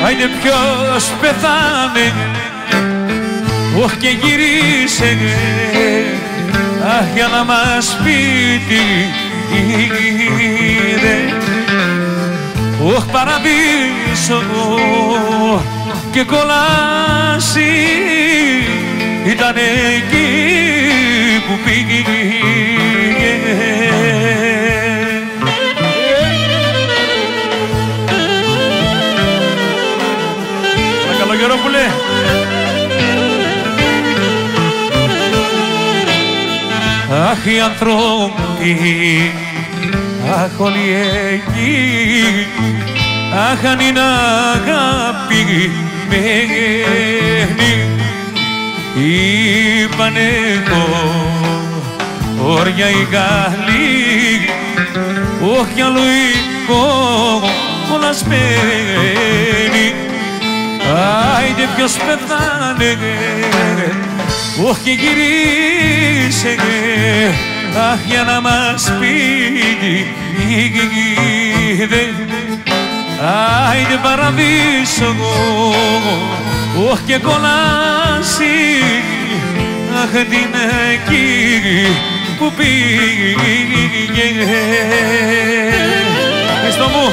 Άιντε ποιος πεθάνε, όχ και γυρίσε, αχ για να μας πει τι είδε. Όχ παραδείσο και κολάσι ήταν εκεί που πήγε. Καλό Γερόπουλε. Αχ οι ανθρώποι, αχ όλοι εκεί, αχ αν είναι αγαπημένοι, είπανε όρια οι Γάλλοι, όχι αλλού οι κολλασμένοι. Άιντε ποιος πεθάνε, όχ και γυρίσε, αχ για να μας πει τι είδε. Άιντε παραδείσο, όχ και κολάσι, αχ την εκεί που πήγε. Χριστό μου.